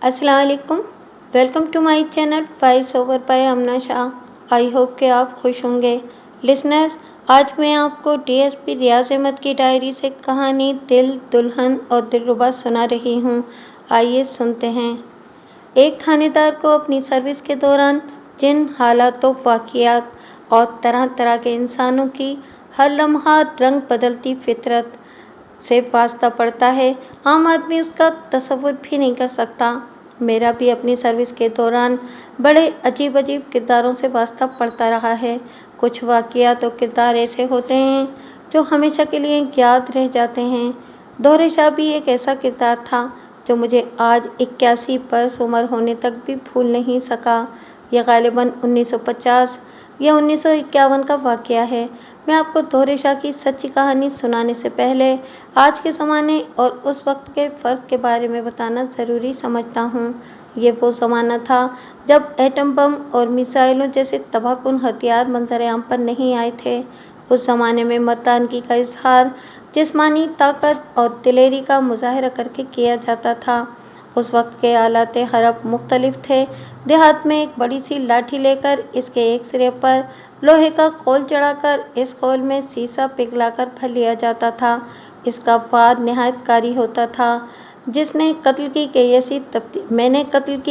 अस्सलाम वालेकुम। Welcome to my channel files over by Amna Shah. I hope कि आप खुश होंगे। लिसनर्स, आज मैं आपको डीएसपी रियाज अहमद की डायरी से कहानी दिल, दुल्हन और दिलरुबा सुना रही हूँ। आइए सुनते हैं। एक थानेदार को अपनी सर्विस के दौरान जिन हालातों, वाक़ियात और तरह तरह के इंसानों की हर लम्हा रंग बदलती फितरत से वास्ता पड़ता है, आम आदमी उसका तसव्वुर भी नहीं कर सकता। मेरा भी अपनी सर्विस के दौरान बड़े अजीब अजीब किरदारों से वास्ता पड़ता रहा है। कुछ वाक़ियात और किरदार ऐसे होते हैं जो हमेशा के लिए याद रह जाते हैं। दोहरे शाह भी एक ऐसा किरदार था जो मुझे आज 81 बरस उम्र होने तक भी भूल नहीं सका। यह गालिबन 1950 या 1951 का वाक़या है। मैं आपको दोहरे शाह की सच्ची कहानी सुनाने से पहले आज के ज़माने और उस वक्त के फ़र्क के बारे में बताना ज़रूरी समझता हूँ। ये वो ज़माना था जब एटम बम और मिसाइलों जैसे तबाहकुन हथियार मंजर आम पर नहीं आए थे। उस ज़माने में मर्दानगी का इजहार जिस्मानी ताकत और दिलेरी का मुजाहरा करके किया जाता था। उस वक्त के आलात हरब मुख्तलिफ थे। देहात में एक बड़ी सी लाठी लेकर इसके एक सिरे पर लोहे का खोल चढ़ाकर इस खोल में शीशा पिघलाकर भर लिया जाता था। इसका वार निहायत कारी होता था। मैंने कत्ल की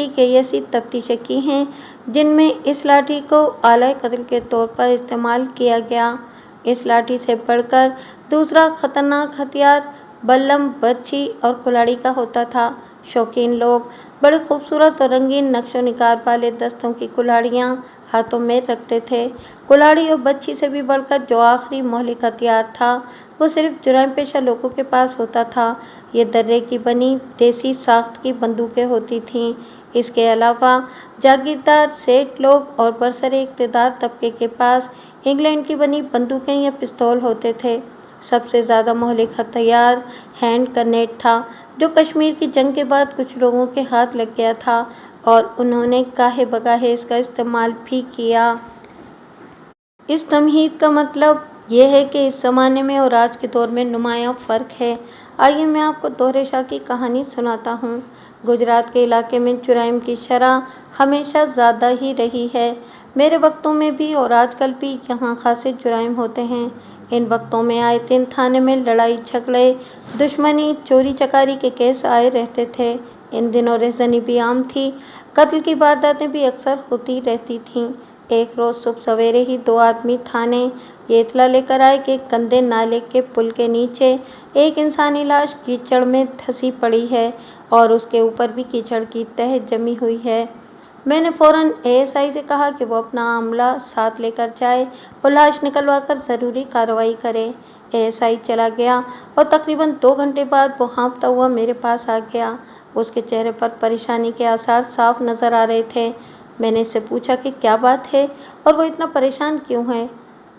कई ऐसी तफ्तीशें की हैं जिनमें इस लाठी को आला कत्ल के तौर पर इस्तेमाल किया गया। इस लाठी से बढ़कर दूसरा खतरनाक हथियार बल्लम, बर्छी और कुल्हाड़ी का होता था। शौकीन लोग बड़े खूबसूरत और रंगीन नक्शो निगार वाले दस्तों की कुल्हाड़ियाँ हाथों में रखते थे। कुल्हाड़ी और बच्ची से भी बढ़कर जो आखिरी मौलिक हथियार था वो सिर्फ जुर्म पेशा लोगों के पास होता था। ये दर्रे की बनी देसी साख्त की बंदूकें होती थीं। इसके अलावा जागीरदार, सेठ लोग और बरसरे इक़्तिदार तबके के पास इंग्लैंड की बनी बंदूकें या पिस्तौल होते थे। सबसे ज़्यादा मौलिक हथियार हैंड ग्रेनेड था, जो कश्मीर की जंग के बाद कुछ लोगों के हाथ लग गया था और उन्होंने गाहे बगाहे इसका इस्तेमाल भी किया। इस तमहीद का मतलब यह है कि इस ज़माने में और आज के दौर में नुमायाँ फ़र्क है। आइए मैं आपको दोहरे शाह की कहानी सुनाता हूँ। गुजरात के इलाके में जुराइम की शरह हमेशा ज़्यादा ही रही है। मेरे वक्तों में भी और आजकल भी यहाँ खासे जुराइम होते हैं। इन वक्तों में आए दिन थाने में लड़ाई झगड़े, दुश्मनी, चोरी चकारी के केस आए रहते थे। इन दिनों रेज़नी भी आम थी। कत्ल की वारदातें भी अक्सर होती रहती थीं। एक रोज़ सुबह सवेरे ही दो आदमी थाने ये इत्तला लेकर आए कि गंदे नाले के पुल के नीचे एक इंसानी लाश कीचड़ में धंसी पड़ी है और उसके ऊपर भी कीचड़ की तह जमी हुई है। मैंने फौरन एएसआई से कहा कि वो अपना अमला साथ लेकर जाए और लाश निकलवा कर ज़रूरी कार्रवाई करे। एएसआई चला गया और तकरीबन 2 घंटे बाद वो हाँफता हुआ मेरे पास आ गया। उसके चेहरे पर परेशानी के आसार साफ नज़र आ रहे थे। मैंने इससे पूछा कि क्या बात है और वो इतना परेशान क्यों है।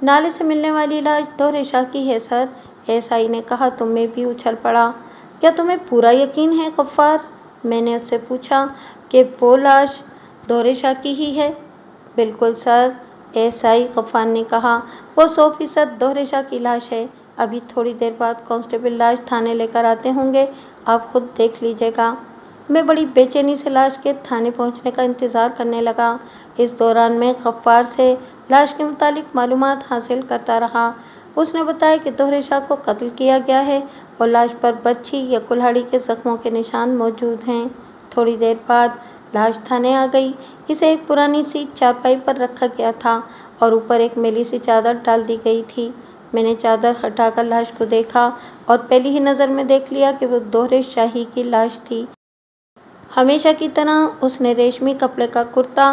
नाले से मिलने वाली लाश दोहरे शाह की है सर, एएसआई ने कहा तो मैं भी उछल पड़ा। क्या तुम्हें पूरा यकीन है गफ्फार? मैंने उससे पूछा कि वो लाश दोहरे शाह की ही है। बिल्कुल सर, एएसआई गफ्फार ने कहा, वो 100% दोहरे शाह की लाश है। अभी थोड़ी देर बाद कांस्टेबल लाश थाने लेकर आते होंगे, आप खुद देख लीजिएगा। मैं बड़ी बेचैनी से लाश के थाने पहुंचने का इंतज़ार करने लगा। इस दौरान मैं गफ्फार से लाश के मुतालिक मालूमात हासिल करता रहा। उसने बताया कि दोहरे शाह को कत्ल किया गया है और लाश पर बर्छी या कुल्हाड़ी के जख्मों के निशान मौजूद हैं। थोड़ी देर बाद लाश थाने आ गई। इसे एक पुरानी सी चारपाई पर रखा गया था और ऊपर एक मैली सी चादर डाल दी गई थी। मैंने चादर हटाकर लाश को देखा और पहली ही नज़र में देख लिया कि वो दोहरे शाही की लाश थी। हमेशा की तरह उसने रेशमी कपड़े का कुर्ता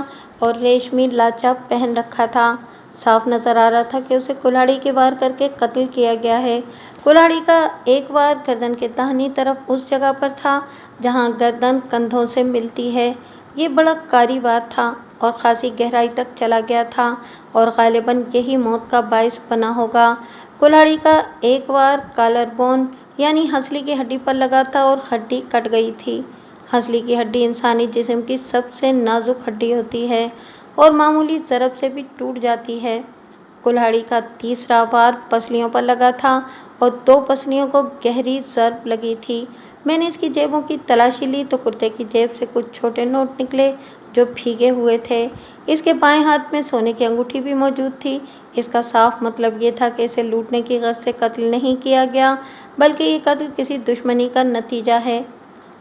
और रेशमी लाचा पहन रखा था। साफ नज़र आ रहा था कि उसे कुल्हाड़ी के वार करके कत्ल किया गया है। कुल्हाड़ी का एक वार गर्दन के दाहिनी तरफ उस जगह पर था जहां गर्दन कंधों से मिलती है। ये बड़ा कारी वार था और खासी गहराई तक चला गया था और गालिबन यही मौत का बाइस बना होगा। कुल्हाड़ी का एक वार कॉलर बोन यानी हंसली की हड्डी पर लगा था और हड्डी कट गई थी। हंसली की हड्डी इंसानी जिस्म की सबसे नाजुक हड्डी होती है और मामूली ज़रब से भी टूट जाती है। कुल्हाड़ी का तीसरा वार पसलियों पर लगा था और 2 पसलियों को गहरी ज़रब लगी थी। मैंने इसकी जेबों की तलाशी ली तो कुर्ते की जेब से कुछ छोटे नोट निकले जो भीगे हुए थे। इसके बाएं हाथ में सोने की अंगूठी भी मौजूद थी। इसका साफ मतलब ये था कि इसे लूटने की गरज से कत्ल नहीं किया गया, बल्कि ये कत्ल किसी दुश्मनी का नतीजा है।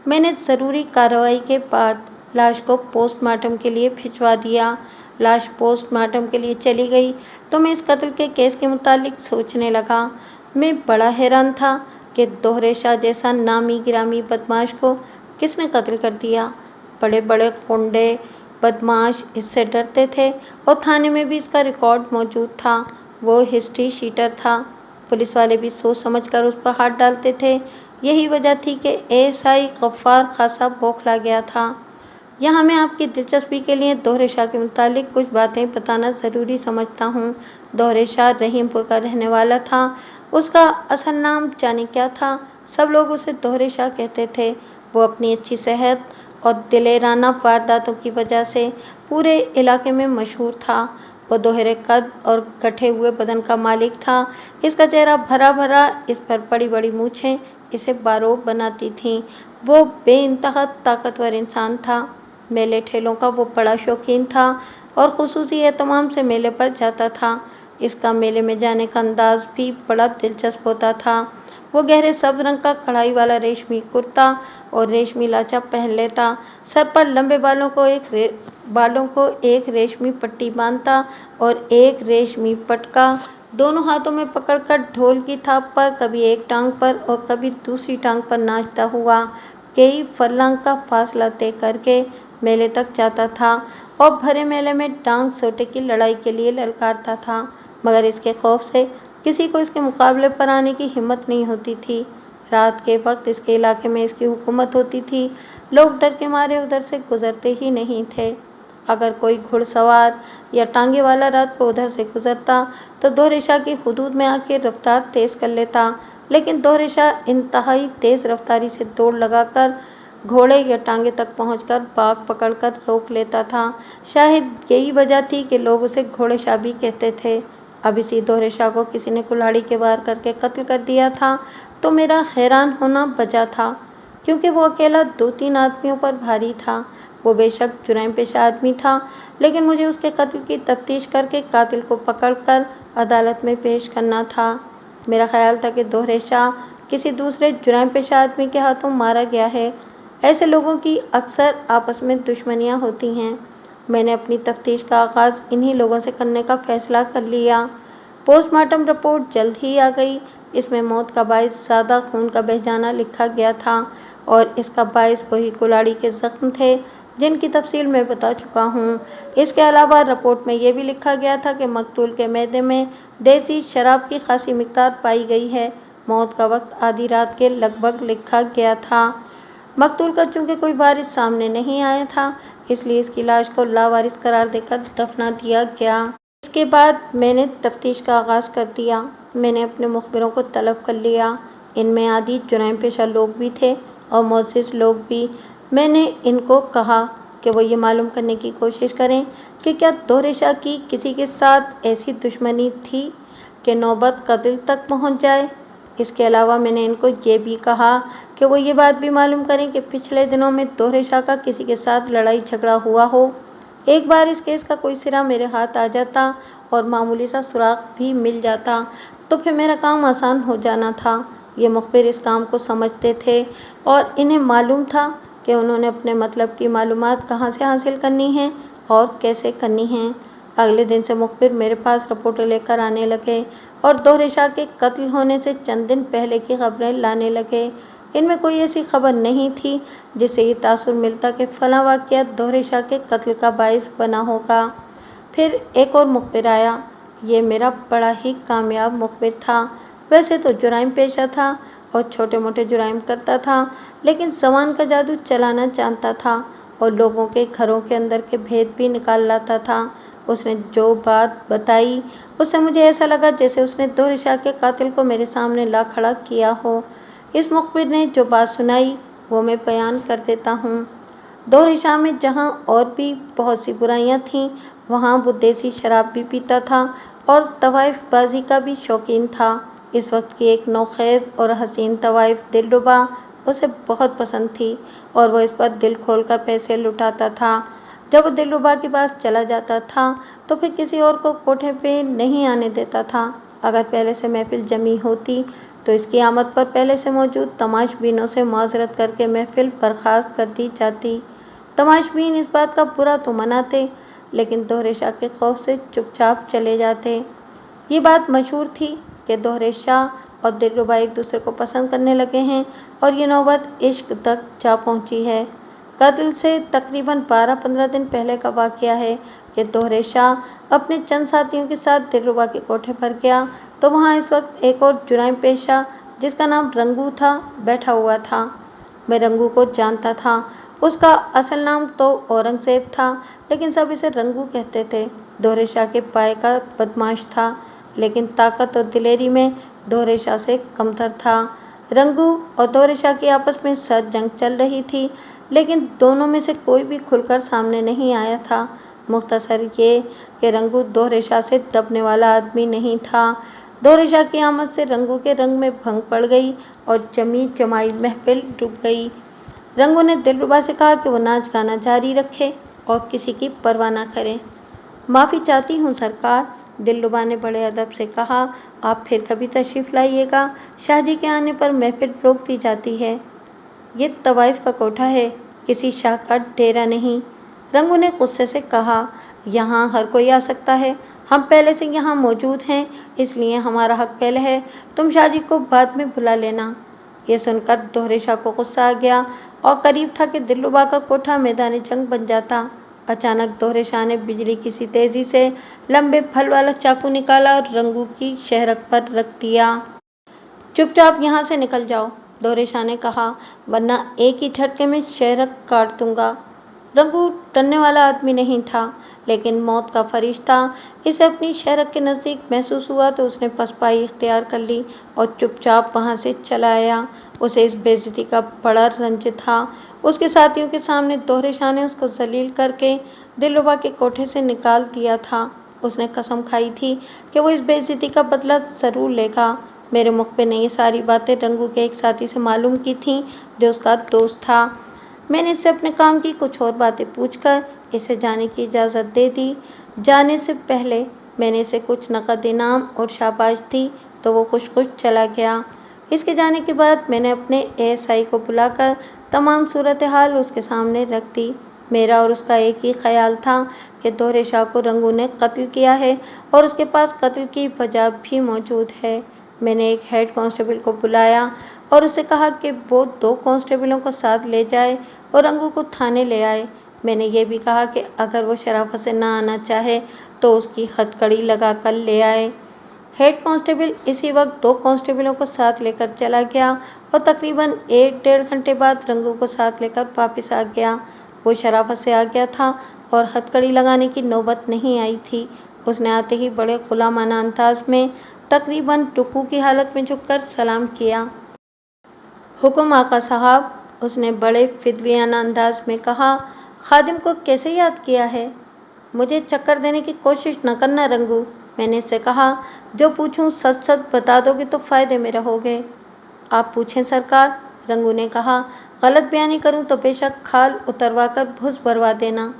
मैंने ज़रूरी कार्रवाई के बाद लाश को पोस्टमार्टम के लिए भिजवा दिया। लाश पोस्टमार्टम के लिए चली गई तो मैं इस कत्ल के केस के मुतालिक सोचने लगा। मैं बड़ा हैरान था कि दोहरे शाह जैसा नामी गिरामी बदमाश को किसने कत्ल कर दिया। बड़े बड़े गुंडे बदमाश इससे डरते थे और थाने में भी इसका रिकॉर्ड मौजूद था। वो हिस्ट्री शीटर था। पुलिस वाले भी सोच समझकर उस पर हाथ डालते थे। यही वजह थी कि एएसआई गफ्फार खासा बौखला गया था। यहाँ मैं आपकी दिलचस्पी के लिए दोहरे शाह के मुतालिक कुछ बातें बताना ज़रूरी समझता हूँ। दोहरे शाह रहीमपुर का रहने वाला था। उसका असल नाम जाने क्या था? सब लोग उसे दोहरे शाह कहते थे। वो अपनी अच्छी सेहत और दिलेराना वारदातों की वजह से पूरे इलाके में मशहूर था। वो दोहरे कद और गठे हुए बदन का मालिक था। इसका चेहरा भरा भरा, इस पर बड़ी बड़ी मूछें इसे बारोब बनाती थीं। वो बेइंतहा ताकतवर इंसान था। मेले ठेलों का वो बड़ा शौकीन था और खुसूसी एहतमाम से मेले पर जाता था। इसका मेले में जाने का अंदाज भी बड़ा दिलचस्प होता था। वो गहरे सब्ज रंग का कढ़ाई वाला रेशमी कुर्ता और रेशमी लाचा पहन लेता। सर पर लंबे बालों को एक रेशमी पट्टी बांधता और एक रेशमी पटका दोनों हाथों में पकड़कर ढोल की थाप पर कभी एक टांग पर और कभी दूसरी टांग पर नाचता हुआ कई फर्लांग का फासला तय करके मेले तक जाता था और भरे मेले में टांग सोटे की लड़ाई के लिए ललकारता था, मगर इसके खौफ से किसी को इसके मुकाबले पर आने की हिम्मत नहीं होती थी। रात के वक्त इसके इलाके में इसकी हुकूमत होती थी। लोग डर के मारे उधर से गुजरते ही नहीं थे। अगर कोई घुड़सवार या टांगे वाला रात को उधर से गुजरता तो दोहरे शाह की हुदूद में आके रफ्तार तेज़ कर लेता, लेकिन दोहरे शाह इंतहाई तेज़ रफ्तारी से दौड़ लगाकर घोड़े या टांगे तक पहुंचकर बाग पकड़कर रोक लेता था। शायद यही वजह थी कि लोग उसे घोड़े शाह भी कहते थे। अब इसी दोहरे शाह को किसी ने कुल्हाड़ी के वार करके कत्ल कर दिया था तो मेरा हैरान होना बचा था, क्योंकि वो अकेला 2-3 आदमियों पर भारी था। वो बेशक जुर्म पेशा आदमी था, लेकिन मुझे उसके कत्ल की तफ्तीश करके कातिल को पकड़कर अदालत में पेश करना था। मेरा ख्याल था कि दोहरे शाह किसी दूसरे जुर्म पेशा आदमी के हाथों मारा गया है। ऐसे लोगों की अक्सर आपस में दुश्मनियाँ होती हैं। मैंने अपनी तफ्तीश का आगाज़ इन्हीं लोगों से करने का फैसला कर लिया। पोस्टमार्टम रिपोर्ट जल्द ही आ गई। इसमें मौत का बायस ज़्यादा खून का बह जाना लिखा गया था और इसका बायस वही कुल्हाड़ी के ज़ख्म थे जिनकी तफसील मैं बता चुका हूँ। इसके अलावा रिपोर्ट में यह भी लिखा गया था कि मकतूल के मैदे में देसी शराब की खासी मिकदार पाई गई है। मौत का वक्त आधी रात के लगभग लिखा गया था। मकतूल का चूंकि कोई वारिस सामने नहीं आया था, इसलिए इसकी लाश को लावारिस करार देकर दफना दिया गया। इसके बाद मैंने तफ्तीश का आगाज़ कर दिया। मैंने अपने मुखबिरों को तलब कर लिया। इनमें आदि जुर्म पेशा लोग भी थे और मोअज़्ज़िज़ लोग भी। मैंने इनको कहा कि वो ये मालूम करने की कोशिश करें कि क्या दोहरे शाह की किसी के साथ ऐसी दुश्मनी थी कि नौबत कत्ल तक पहुंच जाए। इसके अलावा मैंने इनको ये भी कहा कि वो ये बात भी मालूम करें कि पिछले दिनों में दोहरे शाह का किसी के साथ लड़ाई झगड़ा हुआ हो। एक बार इस केस का कोई सिरा मेरे हाथ आ जाता और मामूली सा सुराग भी मिल जाता तो फिर मेरा काम आसान हो जाना था। ये मुखबिर इस काम को समझते थे और इन्हें मालूम था कि उन्होंने अपने मतलब की मालूमात कहाँ से हासिल करनी है और कैसे करनी है। अगले दिन से मुखबिर मेरे पास रिपोर्टें लेकर आने लगे और दोहरे शाह के कत्ल होने से चंद दिन पहले की खबरें लाने लगे। इनमें कोई ऐसी खबर नहीं थी जिससे ये तासुर मिलता कि फलां वाक़या दोहरे शाह के कत्ल का बाइस बना होगा। फिर एक और मुखबिर आया। ये मेरा बड़ा ही कामयाब मुखबिर था। वैसे तो जुराइम पेशा था और छोटे मोटे जुराइम करता था, लेकिन ज़बान का जादू चलाना जानता था और लोगों के घरों के अंदर के भेद भी निकाल लाता था। उसने जो बात बताई उससे मुझे ऐसा लगा जैसे उसने दोहरे शाह के कातिल को मेरे सामने ला खड़ा किया हो। इस मुखबिर ने जो बात सुनाई वो मैं बयान कर देता हूँ। दोहरे शाह में जहाँ और भी बहुत सी बुराइयाँ थीं, वहाँ वो देसी शराब भी पीता था और तवाइफ बाजी का भी शौकीन था। इस वक्त की एक नौखेज़ और हसीन तवाइफ दिलरुबा उसे बहुत पसंद थी और वो इस पर दिल खोलकर पैसे लुटाता था। जब वो दिलरुबा के पास चला जाता था तो फिर किसी और को कोठे पे नहीं आने देता था। अगर पहले से महफिल जमी होती तो इसकी आमद पर पहले से मौजूद तमाशबीनों से माजरत करके महफिल बर्खास्त कर दी जाती। तमाशबीन इस बात का बुरा तो मनाते, लेकिन दोहरे शाह के खौफ से चुपचाप चले जाते। ये बात मशहूर थी कि दोहरे शाह और दिलरुबा एक दूसरे को पसंद करने लगे हैं और ये नौबत इश्क तक जा पहुंची है। कत्ल से तकरीबन 12-15 दिन पहले का वाकया है कि दोहरे शाह अपने चंद साथियों के साथ दिलरुबा के कोठे पर गया तो वहाँ इस वक्त एक और जुराइम पेशा जिसका नाम रंगू था बैठा हुआ था। मैं रंगू को जानता था। उसका असल नाम तो औरंगजेब था, लेकिन सब इसे रंगू कहते थे। दोहरे शाह के पाए का बदमाश था, लेकिन ताकत और दिलेरी में दोहरे शाह से कमतर था। रंगू और दोहरे शाह की आपस में सख्त जंग चल रही थी, लेकिन दोनों में से कोई भी खुलकर सामने नहीं आया था। मुख्तसर ये कि रंगू दोहरे शाह से दबने वाला आदमी नहीं था। दोहरे शाह की आमद से रंगू के रंग में भंग पड़ गई और जमी जमाई महफिल डूब गई। रंगू ने दिलरुबा से कहा कि वो नाच गाना जारी रखे और किसी की परवाह न करे। माफ़ी चाहती हूँ सरकार, दिलरुबा ने बड़े अदब से कहा। आप फिर कभी तशरीफ़ लाइएगा। शाहजी के आने पर महफिल रोक दी जाती है। ये तवाइफ का कोठा है, किसी शाह का डेरा नहीं। रंगू ने गुस्से से कहा, यहाँ हर कोई आ सकता है। हम पहले से यहाँ मौजूद हैं, इसलिए हमारा हक पहले है। तुम शाहजी को बाद में बुला लेना। ये सुनकर दोहरे शाह को गुस्सा आ गया और करीब था कि दिलरुबा का कोठा मैदान जंग बन जाता। अचानक दोहरे शाह ने बिजली की सी तेजी से लंबे फल वाला चाकू निकाला और रंगू की शहरक पर रख दिया। चुपचाप यहाँ से निकल जाओ, दोहरे शाह ने कहा, वरना एक ही झटके में शहरक काट दूंगा। रंगू डरने वाला आदमी नहीं था, लेकिन मौत का फरिश्ता इसे अपनी शहरक के नज़दीक महसूस हुआ तो उसने पसपाई इख्तियार कर ली और चुपचाप वहाँ से चला आया। उसे इस बेइज्जती का बड़ा रंज था। उसके साथियों के सामने दोहरे शाह ने उसको जलील करके दिलरुबा के कोठे से निकाल दिया था। उसने कसम खाई थी कि वो इस बेइज्जती का बदला ज़रूर लेगा। मेरे मुख पे नहीं, सारी बातें रंगू के एक साथी से मालूम की थीं जो उसका दोस्त था। मैंने इससे अपने काम की कुछ और बातें पूछकर इसे जाने की इजाज़त दे दी। जाने से पहले मैंने इसे कुछ नकद इनाम और शाबाश दी तो वो खुश खुश चला गया। इसके जाने के बाद मैंने अपने एएसआई को बुलाकर तमाम सूरत हाल उसके सामने रख दी। मेरा और उसका एक ही ख्याल था कि दोहरे शाह को रंगू ने कत्ल किया है और उसके पास कत्ल की वजह भी मौजूद है। मैंने एक हेड कांस्टेबल को बुलाया और उसे कहा कि वो 2 कांस्टेबलों को साथ ले जाए और रंगू को थाने ले आए। मैंने ये भी कहा कि अगर वो शराफत से ना आना चाहे तो उसकी हथकड़ी लगा कर ले आए। हेड कांस्टेबल इसी वक्त 2 कांस्टेबलों को साथ लेकर चला गया और तकरीबन 1-1.5 घंटे बाद रंगू को साथ लेकर वापस आ गया। वो शराफत से आ गया था और हथकड़ी लगाने की नौबत नहीं आई थी। उसने आते ही बड़े गुलामाना अंदाज में तकरीबन रुकू की हालत में झुककर सलाम किया। हुक्म आका साहब, उसने बड़े फिदवियाना अंदाज में कहा। खादिम को कैसे याद किया है? मुझे चक्कर देने की कोशिश न करना रंगू, मैंने इससे कहा। जो पूछूं सच सच बता दोगे तो फ़ायदे में रहोगे। आप पूछें सरकार, रंगू ने कहा। गलत बयानी करूं तो बेशक खाल उतरवा कर भुस भरवा देना।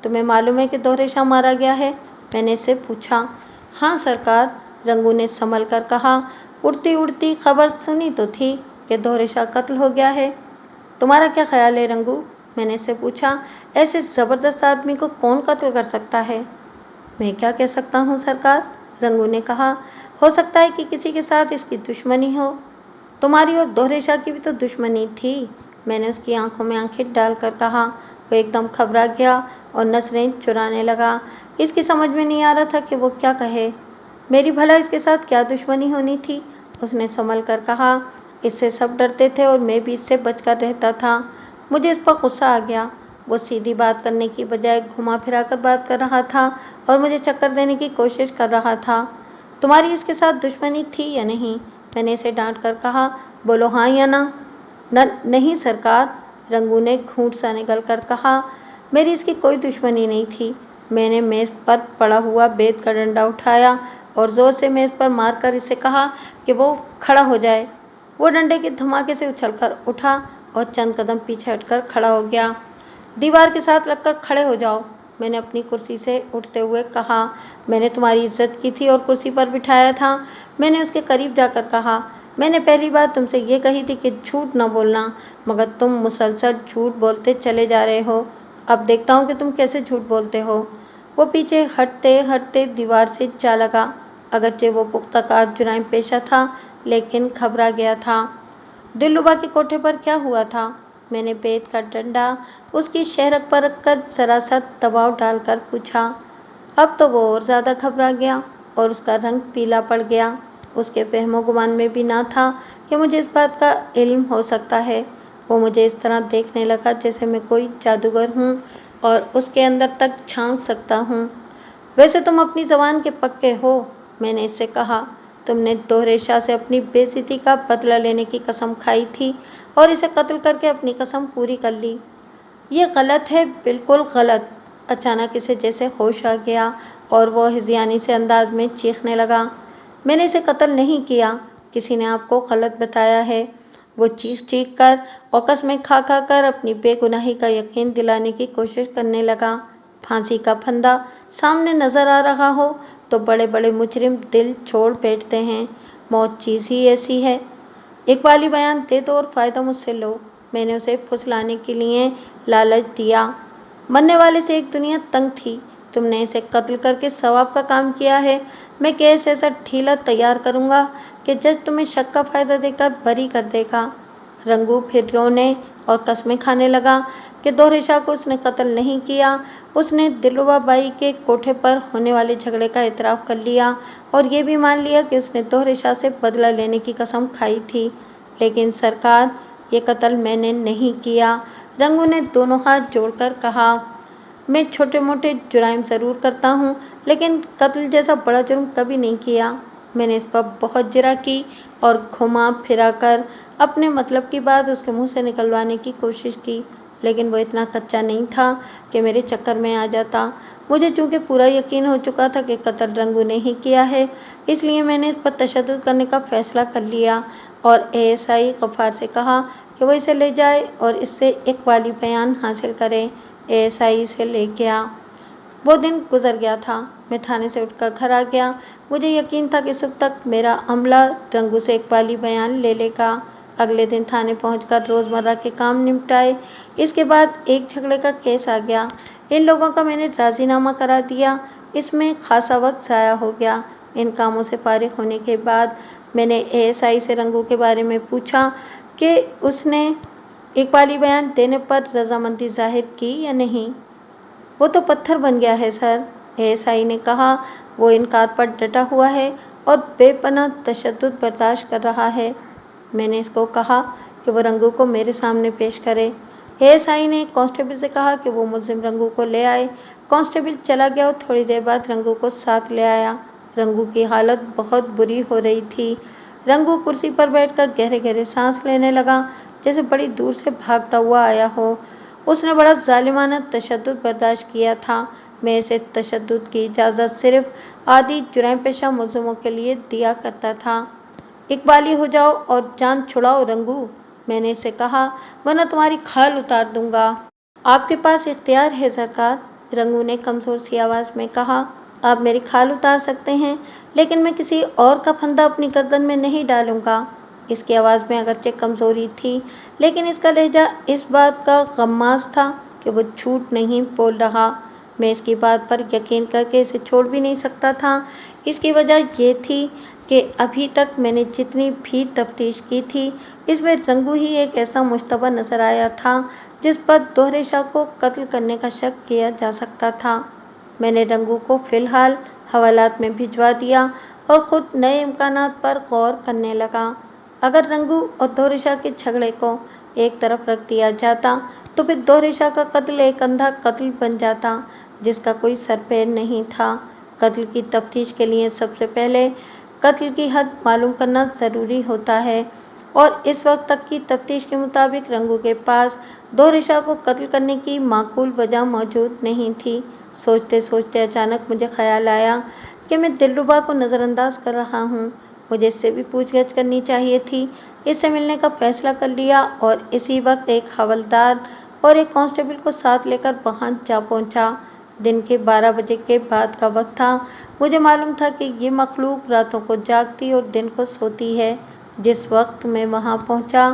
तुम्हें मालूम है कि दोहरे शाह मारा गया है? मैंने इससे पूछा। हाँ सरकार, रंगू ने संभल कर कहा। उड़ती उड़ती खबर सुनी तो थी कि दोहरे शाह कत्ल हो गया है। तुम्हारा क्या ख्याल है रंगू? मैंने इससे पूछा। ऐसे ज़बरदस्त आदमी को कौन कत्ल कर सकता है? मैं क्या कह सकता हूँ सरकार, रंगू ने कहा। हो सकता है कि किसी के साथ इसकी दुश्मनी हो। तुम्हारी और दोहरे शाह की भी तो दुश्मनी थी, मैंने उसकी आंखों में आंखें डालकर कहा। वो एकदम घबरा गया और नजरें चुराने लगा। इसकी समझ में नहीं आ रहा था कि वो क्या कहे। मेरी भला इसके साथ क्या दुश्मनी होनी थी, उसने संभल कर कहा। इससे सब डरते थे और मैं भी इससे बचकर रहता था। मुझे इस पर गुस्सा आ गया। वो सीधी बात करने की बजाय घुमा फिरा कर बात कर रहा था और मुझे चक्कर देने की कोशिश कर रहा था। तुम्हारी इसके साथ दुश्मनी थी या नहीं, मैंने इसे डांट कर कहा। बोलो हाँ या ना। नहीं सरकार, रंगू ने घूंट सा निकल कर कहा। मेरी इसकी कोई दुश्मनी नहीं थी। मैंने मेज़ पर पड़ा हुआ बेत का डंडा उठाया और ज़ोर से मेज़ पर मारकर इसे कहा कि वो खड़ा हो जाए। वो डंडे के धमाके से उछलकर उठा और चंद कदम पीछे हटकर खड़ा हो गया। दीवार के साथ लगकर खड़े हो जाओ, मैंने अपनी कुर्सी से उठते हुए कहा। मैंने तुम्हारी इज्जत की थी और कुर्सी पर बिठाया था। मैंने उसके करीब जाकर कहा, मैंने पहली बार तुमसे ये कही थी कि झूठ न बोलना, मगर तुम मुसलसल झूठ बोलते चले जा रहे हो। अब देखता हूँ कि तुम कैसे झूठ बोलते हो। वो पीछे हटते हटते दीवार से जा लगा। अगरचे वो पुख्ताकार जुराइम पेशा था, लेकिन घबरा गया था। दिलरुबा के कोठे पर क्या हुआ था? मैंने बेत का डंडा उसकी शहरक पर रखकर जरा सा दबाव डालकर पूछा। अब तो वो और ज्यादा घबरा गया और उसका रंग पीला पड़ गया। उसके वहमो गुमान में भी ना था कि मुझे इस बात का इल्म हो सकता है। वो मुझे इस तरह देखने लगा जैसे मैं कोई जादूगर हूँ और उसके अंदर तक झांक सकता हूँ। वैसे तुम अपनी जबान के पक्के हो, मैंने इससे कहा। तुमने दोहरे शाह से अपनी बेइज्जती का बदला लेने की कसम खाई थी और इसे कत्ल करके अपनी कसम पूरी कर ली। ये गलत है, बिल्कुल गलत। अचानक इसे जैसे होश आ गया और वो हिज़यानी से अंदाज में चीखने लगा। मैंने इसे कत्ल नहीं किया, किसी ने आपको गलत बताया है। वो चीख चीख कर और कसमें खा खा कर अपनी बेगुनाही का यकीन दिलाने की कोशिश करने लगा। फांसी का फंदा सामने नजर आ रहा हो तो बड़े बड़े मुजरिम दिल छोड़ बैठते हैं। मौत चीज़ ही ऐसी है। इकबाली बयान दे दो और फ़ायदा मुझसे लो, मैंने उसे फुसलाने के लिए लालच दिया। मरने वाले से एक दुनिया तंग थी। तुमने इसे कत्ल करके सवाब का काम किया है। मैं केस ऐसा ढीला तैयार करूंगा कि जज तुम्हें शक का फ़ायदा देकर बरी कर देगा। रंगू फिर रोने और कस्में खाने लगा कि दोहरे शाह को उसने कत्ल नहीं किया। उसने दिलरुबा बाई के कोठे पर होने वाले झगड़े का इतराफ़ कर लिया और ये भी मान लिया कि उसने दोहरे शाह से बदला लेने की कसम खाई थी। लेकिन सरकार, ये कत्ल मैंने नहीं किया। रंगू ने दोनों हाथ जोड़कर कहा। मैं छोटे मोटे जुराइम ज़रूर करता हूँ, लेकिन कत्ल जैसा बड़ा जुर्म कभी नहीं किया। मैंने इस पर बहुत जिरा की और घुमा फिरा कर अपने मतलब की बात उसके मुंह से निकलवाने की कोशिश की, लेकिन वो इतना कच्चा नहीं था कि मेरे चक्कर में आ जाता। मुझे चूंकि पूरा यकीन हो चुका था कि कत्ल रंगू ने ही किया है, इसलिए मैंने इस पर तशद्दुद करने का फैसला कर लिया और एएसआई गफ्फार से कहा कि वो इसे ले जाए और इससे इकबाली बयान हासिल करे। एएसआई इसे ले गया। वो दिन गुजर गया था। मैं थाने से उठकर घर आ गया। मुझे यकीन था कि सुबह तक मेरा अमला रंगू से इकबाली बयान ले लेगा। अगले दिन थाने पहुंचकर रोज़मर्रा के काम निपटाए। इसके बाद एक झगड़े का केस आ गया। इन लोगों का मैंने राजीनामा करा दिया। इसमें खासा वक्त ज़ाया हो गया। इन कामों से फारिग होने के बाद मैंने एएसआई से रंगू के बारे में पूछा कि उसने इकबाली बयान देने पर रजामंदी जाहिर की या नहीं। वो तो पत्थर बन गया है सर, एएसआई ने कहा। वो इनकार पर डटा हुआ है और बेपनाह तशद्दुद बर्दाश्त कर रहा है। मैंने इसको कहा कि वो रंगू को मेरे सामने पेश करे। एएसआई ने कांस्टेबल से कहा कि वो मुलजिम रंगू को ले आए। कांस्टेबल चला गया और थोड़ी देर बाद रंगू को साथ ले आया। रंगू की हालत बहुत बुरी हो रही थी। रंगू कुर्सी पर बैठकर गहरे गहरे सांस लेने लगा, जैसे बड़ी दूर से भागता हुआ आया हो। उसने बड़ा जालिमाना तशद्दुद बर्दाश्त किया था। मैं इसे तशद्दुद की इजाज़त सिर्फ आदि जुर्म पेशा मुलज़िमों के लिए दिया करता था। इकबाली हो जाओ और जान छुड़ाओ रंगू, मैंने इसे कहा, वरना तुम्हारी खाल उतार दूंगा। आपके पास इख्तियार है सरकार, रंगू ने कमज़ोर सी आवाज़ में कहा। आप मेरी खाल उतार सकते हैं, लेकिन मैं किसी और का फंदा अपनी गर्दन में नहीं डालूंगा। इसकी आवाज़ में अगरचे कमज़ोरी थी, लेकिन इसका लहजा इस बात का गम्माज़ था कि वो झूठ नहीं बोल रहा। मैं इसकी बात पर यकीन करके इसे छोड़ भी नहीं सकता था। इसकी वजह ये थी कि अभी तक मैंने जितनी भी तफ्तीश की थी, इसमें रंगू ही एक ऐसा मुश्तबा नज़र आया था जिस पर दोहरे शाह को कत्ल करने का शक किया जा सकता था। मैंने रंगू को फ़िलहाल हवालात में भिजवा दिया और ख़ुद नए इम्कानात पर गौर करने लगा। अगर रंगू और दोहरे शाह के झगड़े को एक तरफ रख दिया जाता तो फिर दोहरे शाह का कत्ल एक अंधा कत्ल बन जाता जिसका कोई सर पैर नहीं था। कत्ल की तफ्तीश के लिए सबसे पहले कत्ल की हद मालूम करना ज़रूरी होता है और इस वक्त तक की तफ्तीश के मुताबिक रंगू के पास दोहरे शाह को कत्ल करने की माकूल वजह मौजूद नहीं थी। सोचते सोचते अचानक मुझे ख्याल आया कि मैं दिलरुबा को नज़रअंदाज कर रहा हूँ। मुझे इससे भी पूछगछ करनी चाहिए थी। इससे मिलने का फैसला कर लिया और इसी वक्त एक हवलदार और एक कांस्टेबल को साथ लेकर वहां जा पहुंचा। दिन के 12 बजे के बाद का वक्त था। मुझे मालूम था कि ये मखलूक रातों को जागती और दिन को सोती है। जिस वक्त मैं वहां पहुंचा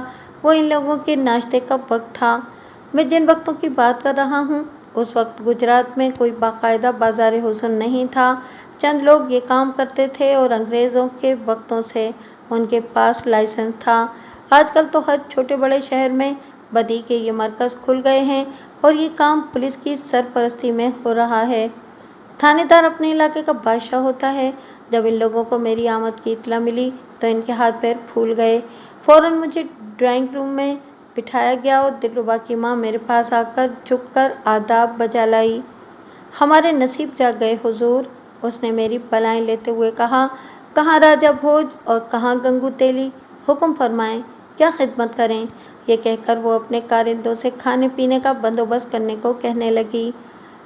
वो इन लोगों के नाश्ते का वक्त था। मैं जिन वक्तों की बात कर रहा हूँ उस वक्त गुजरात में कोई बाकायदा बाजार हुस्न नहीं था। चंद लोग ये काम करते थे और अंग्रेज़ों के वक्तों से उनके पास लाइसेंस था। आजकल तो हर छोटे बड़े शहर में बदी के ये मरकज़ खुल गए हैं और ये काम पुलिस की सरपरस्ती में हो रहा है। थानेदार अपने इलाके का बादशाह होता है। जब इन लोगों को मेरी आमद की इत्तला मिली तो इनके हाथ पैर फूल गए। फौरन मुझे ड्राइंग रूम में बिठाया गया और दिलरुबा की माँ मेरे पास आकर झुककर आदाब बजा लाई। हमारे नसीब जाग गए हुजूर, उसने मेरी बलाएं लेते हुए कहा। कहाँ राजा भोज और कहाँ गंगू तेली, हुक्म फरमाएं, क्या खिदमत करें। ये कहकर वो अपने कारिंदों से खाने पीने का बंदोबस्त करने को कहने लगी।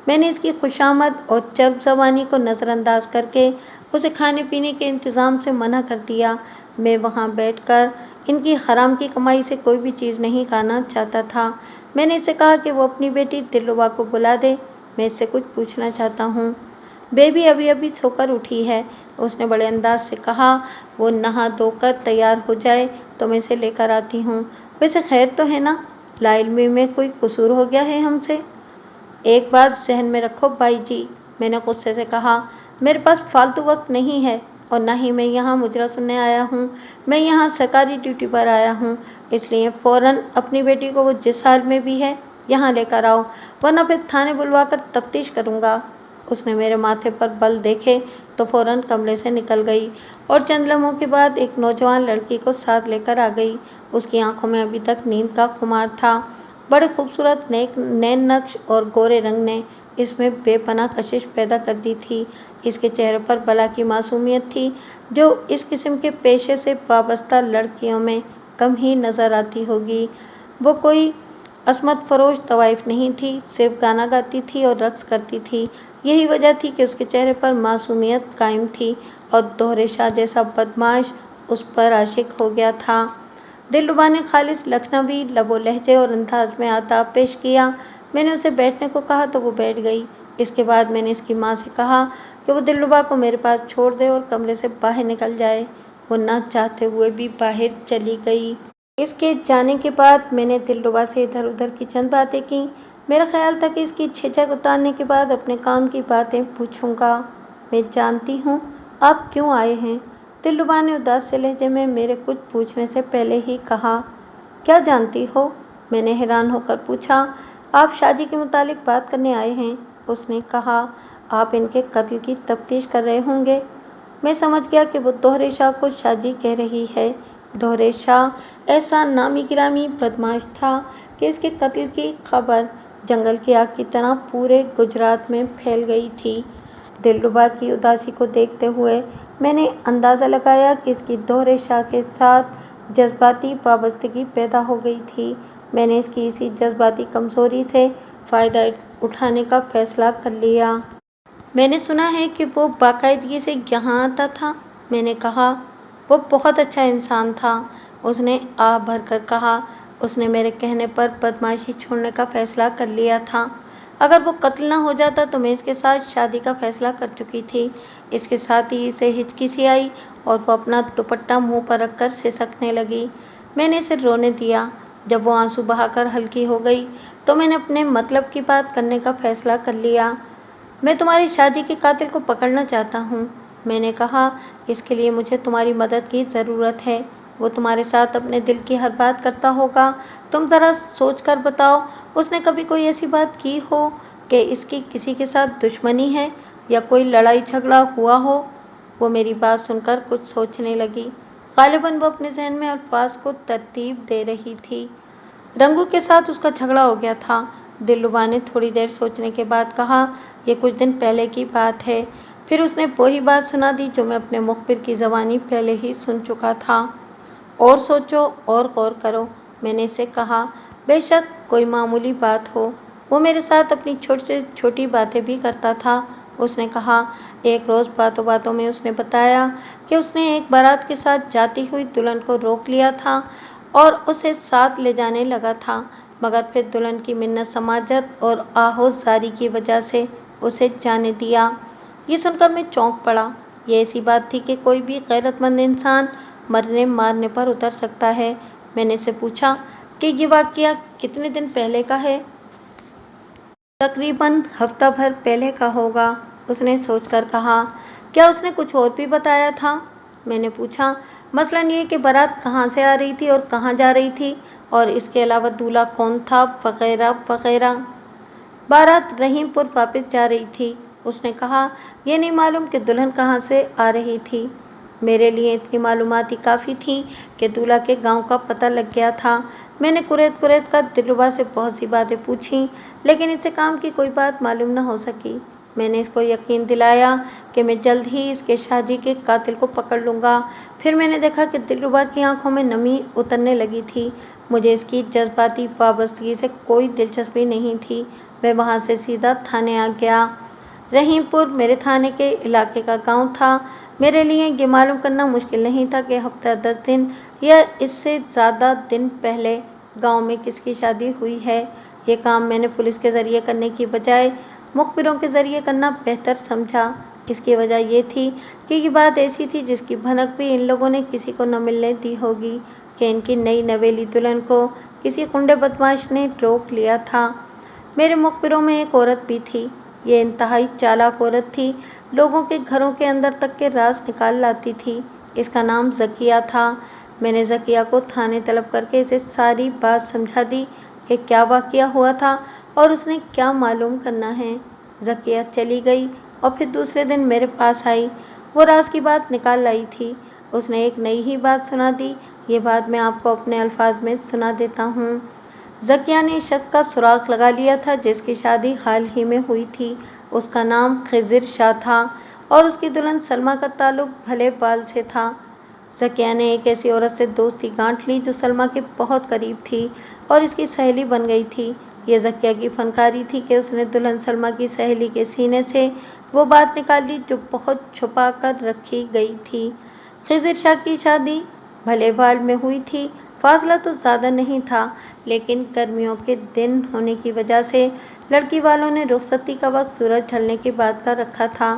मैंने इसकी खुशामद और चर्ब ज़बानी को नज़रअंदाज करके उसे खाने पीने के इंतज़ाम से मना कर दिया। मैं वहाँ बैठकर इनकी हराम की कमाई से कोई भी चीज़ नहीं खाना चाहता था। मैंने इससे कहा कि वो अपनी बेटी दिलरुबा को बुला दे, मैं इससे कुछ पूछना चाहता हूँ। बेबी अभी अभी सोकर उठी है, उसने बड़े अंदाज से कहा। वो नहा धोकर तैयार हो जाए तो मैं इसे लेकर आती हूँ। वैसे खैर तो है ना, लाइल्मी में कोई कसूर हो गया है हमसे। एक बात जहन में रखो भाई जी, मैंने गुस्से से कहा। मेरे पास फालतू वक्त नहीं है और न ही मैं यहाँ मुजरा सुनने आया हूँ। मैं यहाँ सरकारी ड्यूटी पर आया हूँ, इसलिए फ़ौरन अपनी बेटी को वो जिस हाल में भी है यहाँ लेकर आओ, वरना फिर थाने बुलवा कर तफ्तीश करूँगा। उसने मेरे माथे पर बल देखे तो फ़ौरन कमरे से निकल गई और चंद लम्हों के बाद एक नौजवान लड़की को साथ लेकर आ गई। उसकी आंखों में अभी तक नींद का खुमार था। बड़े खूबसूरत नैन नक्श और गोरे रंग ने इसमें बेपनाह कशिश पैदा कर दी थी। इसके चेहरे पर बला की मासूमियत थी जो इस किस्म के पेशे से वाबस्ता लड़कियों में कम ही नज़र आती होगी। वो कोई असमत फरोश तवाइफ नहीं थी, सिर्फ गाना गाती थी और रक्स करती थी। यही वजह थी कि उसके चेहरे पर मासूमियत कायम थी और दोहरे शाह जैसा बदमाश उस पर आशिक हो गया था। दिलरुबा ने खालिस लखनवी लबो लहजे और अंदाज में आताब पेश किया। मैंने उसे बैठने को कहा तो वो बैठ गई। इसके बाद मैंने इसकी माँ से कहा कि वो दिलरुबा को मेरे पास छोड़ दे और कमरे से बाहर निकल जाए। वो ना चाहते हुए भी बाहर चली गई। इसके जाने के बाद मैंने दिलरुबा से इधर उधर की चंद बातें की। मेरा ख्याल था कि इसकी झिझक उतारने के बाद अपने काम की बातें पूछूंगा। मैं जानती हूँ आप क्यों आए हैं, दिलरुबा ने उदास से लहजे में मेरे कुछ पूछने से पहले ही कहा। क्या जानती हो, मैंने हैरान होकर पूछा। आप शादी के मुतालिक बात करने आए हैं, उसने कहा। आप इनके कत्ल की तफ्तीश कर रहे होंगे। मैं समझ गया कि वो दोहरे शाह को शादी कह रही है। दोहरे शाह ऐसा नामी गिरामी बदमाश था कि इसके कत्ल की खबर जंगल की आग की तरह पूरे गुजरात में फैल गई थी। दिलरुबा की उदासी को देखते हुए मैंने अंदाज़ा लगाया कि इसकी दोहरे शाह के साथ जज्बाती वाबस्तगी पैदा हो गई थी। मैंने इसकी इसी जज्बाती कमज़ोरी से फ़ायदा उठाने का फ़ैसला कर लिया। मैंने सुना है कि वो बाकायदगी से यहाँ आता था, मैंने कहा। वो बहुत अच्छा इंसान था, उसने आह भरकर कहा। उसने मेरे कहने पर बदमाशी छोड़ने का फ़ैसला कर लिया था। अगर वो कत्ल न हो जाता तो मैं इसके साथ शादी का फ़ैसला कर चुकी थी। इसके साथ ही इसे हिचकी सी आई और वो अपना दुपट्टा मुंह पर रखकर सिसकने लगी। मैंने इसे रोने दिया। जब वो आंसू बहाकर हल्की हो गई तो मैंने अपने मतलब की बात करने का फ़ैसला कर लिया। मैं तुम्हारी शादी के कातिल को पकड़ना चाहता हूँ, मैंने कहा। इसके लिए मुझे तुम्हारी मदद की ज़रूरत है। वो तुम्हारे साथ अपने दिल की हर बात करता होगा। तुम ज़रा सोच कर बताओ, उसने कभी कोई ऐसी बात की हो कि इसकी किसी के साथ दुश्मनी है या कोई लड़ाई झगड़ा हुआ हो। वो मेरी बात सुनकर कुछ सोचने लगी। गालिबन वो अपने जहन में अल्फाज को तरतीब दे रही थी। रंगू के साथ उसका झगड़ा हो गया था, दिलरुबा ने थोड़ी देर सोचने के बाद कहा। ये कुछ दिन पहले की बात है। फिर उसने वही बात सुना दी जो मैं अपने मुखबिर की ज़बानी पहले ही सुन चुका था। और सोचो और गौर करो, मैंने इससे कहा। बेशक कोई मामूली बात हो, वो मेरे साथ अपनी छोटी से छोटी बातें भी करता था। اس نے کہا۔ ایک روز باتوں باتوں میں اس نے بتایا کہ اس نے ایک بارات کے ساتھ جاتی ہوئی دلہن کو روک لیا تھا اور اسے ساتھ لے جانے لگا تھا، مگر پھر دلہن کی منت سماجت اور آہوزاری کی وجہ سے اسے جانے دیا۔ یہ سن کر میں چونک پڑا۔ یہ ایسی بات تھی کہ کوئی بھی غیرت مند انسان مرنے مارنے پر اتر سکتا ہے۔ میں نے اس سے پوچھا کہ یہ واقعہ کتنے دن پہلے کا ہے؟ تقریباً ہفتہ بھر پہلے کا ہوگا، اس نے سوچ کر کہا۔ کیا اس نے کچھ اور بھی بتایا تھا؟ میں نے پوچھا۔ مثلاً یہ کہ بارات کہاں سے آ رہی تھی اور کہاں جا رہی تھی، اور اس کے علاوہ دولہا کون تھا، وغیرہ وغیرہ۔ بارات رحیم پور واپس جا رہی تھی، اس نے کہا۔ یہ نہیں معلوم کہ دلہن کہاں سے آ رہی تھی۔ میرے لیے اتنی معلومات ہی کافی تھیں کہ دولہا کے گاؤں کا پتہ لگ گیا تھا۔ میں نے کریت کریت کر دلربا سے بہت سی باتیں پوچھیں، لیکن اس سے کام کی کوئی بات معلوم نہ ہو سکی۔ میں نے اس کو یقین دلایا کہ میں جلد ہی اس کے شاہ جی کے قاتل کو پکڑ لوں گا۔ پھر میں نے دیکھا کہ دلربا کی آنکھوں میں نمی اترنے لگی تھی۔ مجھے اس کی جذباتی وابستگی سے کوئی دلچسپی نہیں تھی۔ میں وہاں سے سیدھا تھانے آ گیا۔ رحیم پور میرے تھانے کے علاقے کا گاؤں تھا۔ میرے لیے یہ معلوم کرنا مشکل نہیں تھا کہ ہفتہ 10 دن یا اس سے زیادہ دن پہلے گاؤں میں کس کی شادی ہوئی ہے۔ یہ کام میں نے پولیس کے ذریعے کرنے کی بجائے مخبروں کے ذریعے کرنا بہتر سمجھا۔ اس کی وجہ یہ تھی کہ یہ بات ایسی تھی جس کی بھنک بھی ان لوگوں نے کسی کو نہ ملنے دی ہوگی کہ ان کی نئی نویلی دلہن کو کسی غنڈے بدماش نے روک لیا تھا۔ میرے مخبروں میں ایک عورت بھی تھی۔ یہ انتہائی چالاک عورت تھی، لوگوں کے گھروں کے اندر تک کے راز نکال لاتی تھی۔ اس کا نام ذکیہ تھا۔ میں نے ذکیہ کو تھانے طلب کر کے اسے ساری بات سمجھا دی کہ کیا واقعہ ہوا تھا اور اس نے کیا معلوم کرنا ہے۔ ذکیہ چلی گئی اور پھر دوسرے دن میرے پاس آئی۔ وہ راز کی بات نکال لائی تھی۔ اس نے ایک نئی ہی بات سنا دی۔ یہ بات میں آپ کو اپنے الفاظ میں سنا دیتا ہوں۔ ذکیہ نے اس شخص کا سراغ لگا لیا تھا جس کی شادی حال ہی میں ہوئی تھی۔ اس کا نام خضر شاہ تھا اور اس کی دلہن سلمیٰ کا تعلق بھلے بال سے تھا۔ ذکیہ نے ایک ایسی عورت سے دوستی گانٹھ لی جو سلمیٰ کے بہت قریب تھی اور اس کی سہیلی بن گئی تھی۔ یہ ذکیہ کی فنکاری تھی کہ اس نے دلہن سلمیٰ کی سہیلی کے سینے سے وہ بات نکال لی جو بہت چھپا کر رکھی گئی تھی۔ خضر شاہ کی شادی بھلے بال میں ہوئی تھی۔ فاصلہ تو زیادہ نہیں تھا، لیکن گرمیوں کے دن ہونے کی وجہ سے لڑکی والوں نے رخصتی کا وقت سورج ڈھلنے کے بعد کا رکھا تھا،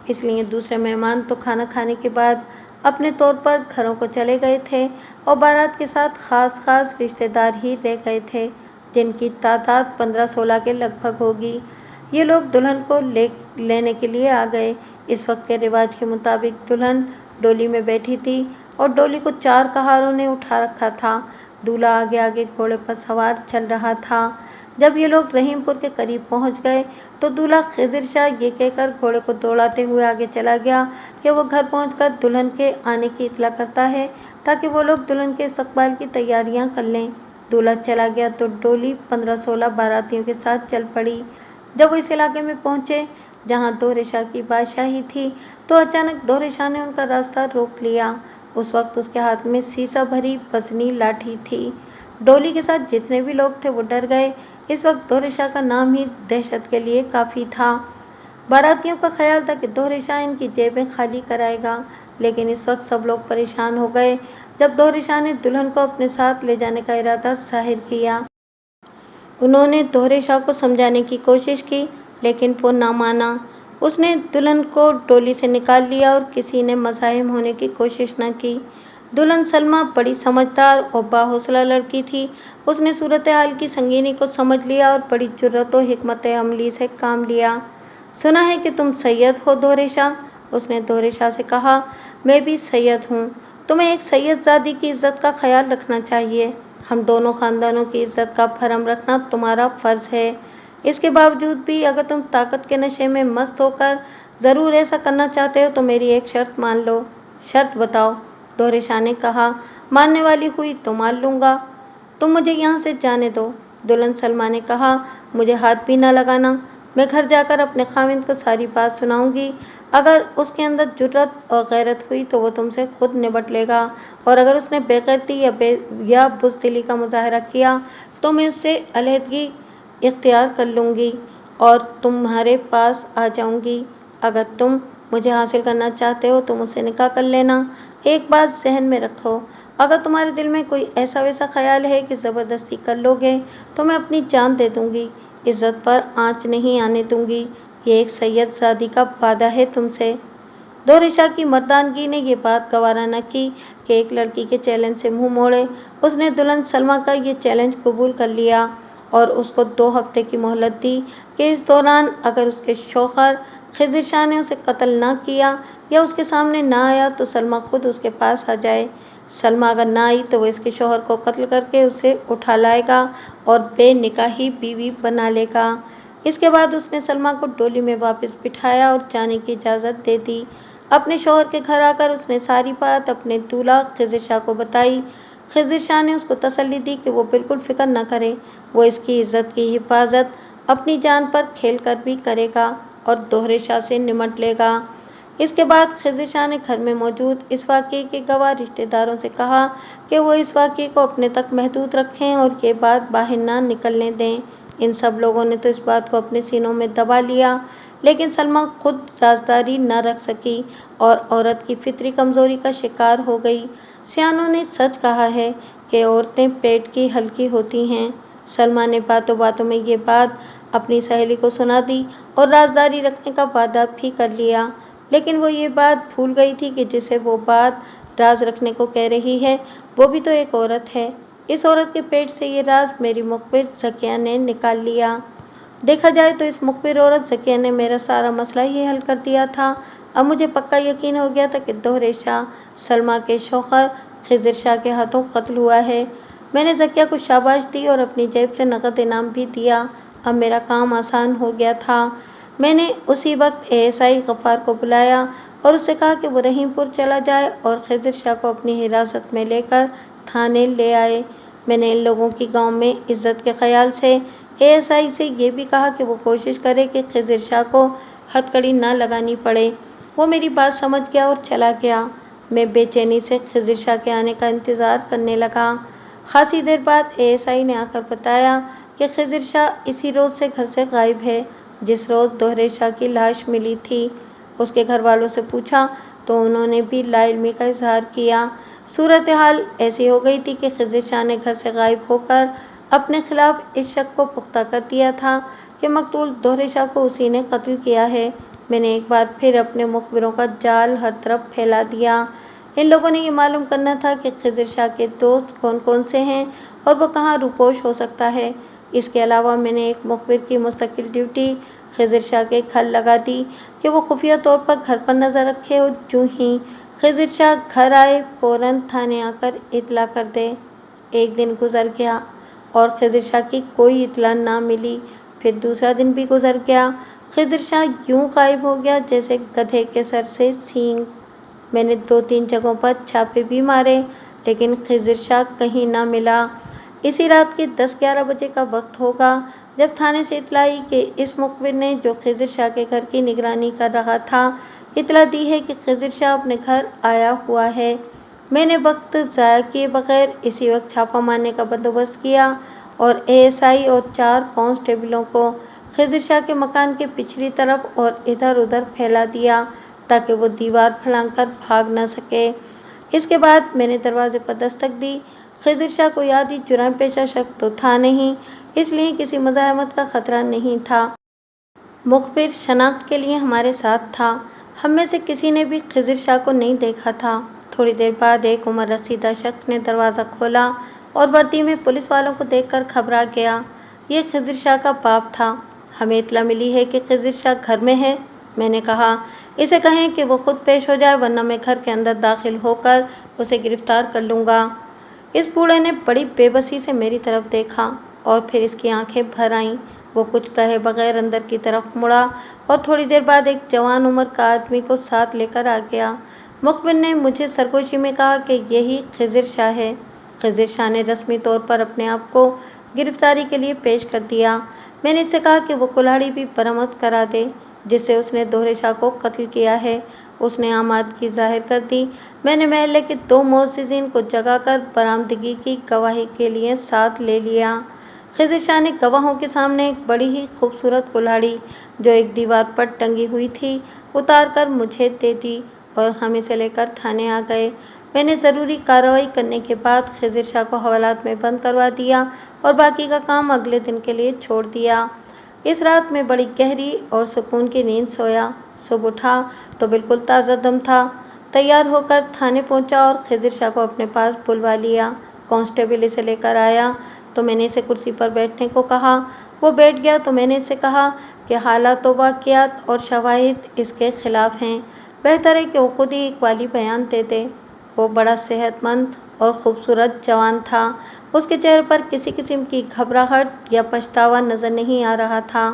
اس لیے دوسرے مہمان تو کھانا کھانے کے بعد اپنے طور پر گھروں کو چلے گئے تھے اور بارات کے ساتھ خاص رشتے دار ہی رہ گئے تھے جن کی تعداد 15-16 کے لگ بھگ ہوگی۔ یہ لوگ دلہن کو لینے کے لیے آ گئے۔ اس وقت کے رواج کے مطابق دلہن ڈولی میں بیٹھی تھی اور ڈولی کو 4 کہاروں نے اٹھا رکھا تھا۔ دولہا آگے آگے گھوڑے پر سوار چل رہا تھا۔ جب یہ لوگ رحیم پور کے قریب پہنچ گئے تو دولہا خضر شاہ یہ کہہ کر گھوڑے کو دوڑاتے ہوئے آگے چلا گیا کہ وہ گھر پہنچ کر دلہن کے آنے کی اطلاع کرتا ہے تاکہ وہ لوگ دلہن کے استقبال کی تیاریاں کر لیں۔ دولہا چلا گیا تو ڈولی 15-16 باراتیوں کے ساتھ چل پڑی۔ جب وہ اس علاقے میں پہنچے جہاں دہرے شاہ کی بادشاہی تھی تو اچانک دہرے شاہ نے ان کا راستہ روک لیا۔ اس وقت اس کے ہاتھ میں سیسہ بھری وزنی لاٹھی تھی۔ ڈولی کے ساتھ جتنے بھی لوگ تھے وہ ڈر گئے۔ اس وقت دہرے شاہ کا نام ہی دہشت کے لیے کافی تھا۔ باراتیوں کا خیال تھا کہ دہرے شاہ ان کی جیبیں خالی کرائے گا، لیکن اس وقت سب لوگ پریشان ہو گئے جب دہرے شاہ نے دلہن کو اپنے ساتھ لے جانے کا ارادہ ظاہر کیا۔ انہوں نے دہرے شاہ کو سمجھانے کی کوشش کی لیکن وہ نہ مانا۔ اس نے دلہن کو ڈولی سے نکال لیا اور کسی نے مزاحم ہونے کی کوشش نہ کی۔ دلہن سلمیٰ بڑی سمجھدار اور باحوصلہ لڑکی تھی۔ اس نے صورتحال کی سنگینی کو سمجھ لیا اور بڑی جرأت و حکمت عملی سے کام لیا۔ سنا ہے کہ تم سید ہو دہرے شاہ، اس نے دہرے شاہ سے کہا۔ میں بھی سید ہوں۔ تمہیں ایک سید زادی کی عزت کا خیال رکھنا چاہیے۔ ہم دونوں خاندانوں کی عزت کا بھرم رکھنا تمہارا فرض ہے۔ اس کے باوجود بھی اگر تم طاقت کے نشے میں مست ہو کر ضرور ایسا کرنا چاہتے ہو تو میری ایک شرط مان لو۔ شرط بتاؤ، دہرے شاہ نے کہا۔ ماننے والی ہوئی تو مان لوں گا۔ تم مجھے یہاں سے جانے دو، دلہن سلمیٰ نے کہا۔ مجھے ہاتھ بھی نہ لگانا، میں گھر جا کر اپنے خاوند کو ساری بات سناؤں گی۔ اگر اس کے اندر جرأت اور غیرت ہوئی تو وہ تم سے خود نبٹ لے گا، اور اگر اس نے بے غیرتی یا بزدلی کا مظاہرہ کیا تو میں اس سے علیحدگی اختیار کر لوں گی اور تمہارے پاس آ جاؤں گی۔ اگر تم مجھے حاصل کرنا چاہتے ہو تو مجھ سے نکاح کر لینا۔ ایک بات ذہن میں رکھو، اگر تمہارے دل میں کوئی ایسا ویسا خیال ہے کہ زبردستی کر لو گے تو میں اپنی جان دے دوں گی، عزت پر آنچ نہیں آنے دوں گی۔ یہ ایک سید زادی کا وعدہ ہے تم سے۔ دہرے شاہ کی مردانگی نے یہ بات گوارا نہ کی کہ ایک لڑکی کے چیلنج سے منہ موڑے۔ اس نے دلہن سلمیٰ کا یہ چیلنج قبول کر لیا اور اس کو 2 ہفتے کی مہلت دی کہ اس دوران اگر اس کے شوہر خضر شاہ نے اسے قتل نہ کیا یا اس کے سامنے نہ آیا تو سلمیٰ خود اس کے پاس آ جائے۔ سلمیٰ اگر نہ آئی تو وہ اس کے شوہر کو قتل کر کے اسے اٹھا لائے گا اور بے نکاحی بیوی بنا لے گا۔ اس کے بعد اس نے سلمیٰ کو ڈولی میں واپس بٹھایا اور جانے کی اجازت دے دی۔ اپنے شوہر کے گھر آ کر اس نے ساری بات اپنے دولہا خضر شاہ کو بتائی۔ خضر شاہ نے اس کو تسلی دی کہ وہ بالکل فکر نہ کرے، وہ اس کی عزت کی حفاظت اپنی جان پر کھیل کر بھی کرے گا اور دہرے شاہ سے نمٹ لے گا۔ اس کے بعد خضر شاہ نے گھر میں موجود اس واقعے کے گواہ رشتہ داروں سے کہا کہ وہ اس واقعے کو اپنے تک محدود رکھیں اور یہ بات باہر نہ نکلنے دیں۔ ان سب لوگوں نے تو اس بات کو اپنے سینوں میں دبا لیا، لیکن سلمیٰ خود رازداری نہ رکھ سکی اور عورت کی فطری کمزوری کا شکار ہو گئی۔ سیانوں نے سچ کہا ہے کہ عورتیں پیٹ کی ہلکی ہوتی ہیں۔ سلمیٰ نے باتوں باتوں میں یہ بات اپنی سہیلی کو سنا دی اور رازداری رکھنے کا وعدہ بھی کر لیا، لیکن وہ یہ بات بھول گئی تھی کہ جسے وہ بات راز رکھنے کو کہہ رہی ہے وہ بھی تو ایک عورت ہے۔ اس عورت کے پیٹ سے یہ راز میری مخبر ذکیہ نے نکال لیا۔ دیکھا جائے تو اس مخبر عورت ذکیہ نے میرا سارا مسئلہ ہی حل کر دیا تھا۔ اب مجھے پکا یقین ہو گیا تھا کہ دہرے شاہ سلمیٰ کے شوہر خضر شاہ کے ہاتھوں قتل ہوا ہے۔ میں نے ذکیہ کو شاباش دی اور اپنی جیب سے نقد انعام بھی دیا۔ اب میرا کام آسان ہو گیا تھا۔ میں نے اسی وقت ASI غفار کو بلایا اور اس سے کہا کہ وہ رحیم پور چلا جائے اور خضر شاہ کو اپنی حراست میں لے کر تھانے لے آئے۔ میں نے ان لوگوں کی گاؤں میں عزت کے خیال سے ASI سے یہ بھی کہا کہ وہ کوشش کرے کہ خضر شاہ کو ہتھکڑی نہ لگانی پڑے۔ وہ میری بات سمجھ گیا اور چلا گیا۔ میں بے چینی سے خضر شاہ کے آنے کا انتظار کرنے لگا۔ خاصی دیر بعد ASI نے آ کر بتایا کہ خضر شاہ اسی روز سے گھر سے غائب ہے جس روز دہرے شاہ کی لاش ملی تھی۔ اس کے گھر والوں سے پوچھا تو انہوں نے بھی لا علمی کا اظہار کیا۔ صورتحال ایسی ہو گئی تھی کہ خضر شاہ نے گھر سے غائب ہو کر اپنے خلاف اس شک کو پختہ کر دیا تھا کہ مقتول دہرے شاہ کو اسی نے قتل کیا ہے۔ میں نے ایک بار پھر اپنے مخبروں کا جال ہر طرف پھیلا دیا۔ ان لوگوں نے یہ معلوم کرنا تھا کہ خضر شاہ کے دوست کون کون سے ہیں اور وہ کہاں روپوش ہو سکتا ہے۔ اس کے علاوہ میں نے ایک مخبر کی مستقل ڈیوٹی خضر شاہ کے گھر لگا دی کہ وہ خفیہ طور پر گھر پر نظر رکھے اور جوں ہی خضر شاہ گھر آئے فوراً تھانے آ کر اطلاع کر دے۔ ایک دن گزر گیا اور خضر شاہ کی کوئی اطلاع نہ ملی۔ پھر دوسرا دن بھی گزر گیا۔ خضر شاہ یوں غائب ہو گیا جیسے گدھے کے سر سے سینگ۔ میں نے 2-3 جگہوں پر چھاپے بھی مارے لیکن خضر شاہ کہیں نہ ملا۔ اسی رات کے 10-11 بجے کا وقت ہوگا جب تھانے سے اطلاع آئی کہ اس مخبر نے جو خضر شاہ کے گھر کی نگرانی کر رہا تھا اطلاع دی ہے کہ خضر شاہ اپنے گھر آیا ہوا ہے۔ میں نے وقت ضائع کیے بغیر اسی وقت چھاپہ مارنے کا بندوبست کیا اور ASI اور 4 کانسٹیبلوں کو خضر شاہ کے مکان کے پچھلی طرف اور ادھر ادھر پھیلا دیا تاکہ وہ دیوار پھلانگ کر بھاگ نہ سکے۔ اس کے بعد میں نے دروازے پر دستک دی۔ خضر شاہ کوئی عادی جرائم پیشہ شخص تو تھا نہیں، اس لیے کسی مزاحمت کا خطرہ نہیں تھا۔ مخبر شناخت کے لیے ہمارے ساتھ تھا۔ ہم میں سے کسی نے بھی خضر شاہ کو نہیں دیکھا تھا۔ تھوڑی دیر بعد ایک عمر رسیدہ شخص نے دروازہ کھولا اور وردی میں پولیس والوں کو دیکھ کر گھبرا گیا۔ یہ خضر شاہ کا باپ تھا۔ ہمیں اطلاع ملی ہے کہ خضر شاہ گھر میں ہے۔ میں نے کہا اسے کہیں کہ وہ خود پیش ہو جائے ورنہ میں گھر کے اندر داخل ہو کر اسے گرفتار کر لوں گا۔ اس بوڑھے نے بڑی بے بسی سے میری طرف دیکھا اور پھر اس کی آنکھیں بھر آئیں۔ وہ کچھ کہے بغیر اندر کی طرف مڑا اور تھوڑی دیر بعد ایک جوان عمر کا آدمی کو ساتھ لے کر آ گیا۔ مخبر نے مجھے سرگوشی میں کہا کہ یہی خضر شاہ ہے۔ خضر شاہ نے رسمی طور پر اپنے آپ کو گرفتاری کے لیے پیش کر دیا۔ میں نے اس سے کہا کہ وہ کلاڑی بھی برآمد کرا دے جس سے اس نے دہرے شاہ کو قتل کیا ہے۔ اس نے آمادگی ظاہر کر دی۔ میں نے محلے کے 2 معززین کو جگا کر برآمدگی کی گواہی کے لیے ساتھ لے لیا۔ खिज़िर शाह ने गवाहों के सामने एक बड़ी ही खूबसूरत कुल्हाड़ी जो एक दीवार पर टंगी हुई थी उतार कर मुझे दे दी और हम इसे लेकर थाने आ गए। मैंने ज़रूरी कार्रवाई करने के बाद खिज़िर शाह को हवालात में बंद करवा दिया और बाकी का काम अगले दिन के लिए छोड़ दिया। इस रात में बड़ी गहरी और सुकून की नींद सोया। सुबह उठा तो बिल्कुल ताज़ा दम था। तैयार होकर थाने पहुंचा और खिज़िर शाह को अपने पास बुलवा लिया। कांस्टेबल इसे लेकर आया तो मैंने इसे कुर्सी पर बैठने को कहा। वो बैठ गया तो मैंने इससे कहा कि हालात व वाक़ियात और शवाहिद इसके खिलाफ हैं, बेहतर है कि वो खुद ही एक वाली बयान दे दे। वो बड़ा सेहतमंद और खूबसूरत जवान था। उसके चेहरे पर किसी किस्म की घबराहट या पछतावा नज़र नहीं आ रहा था।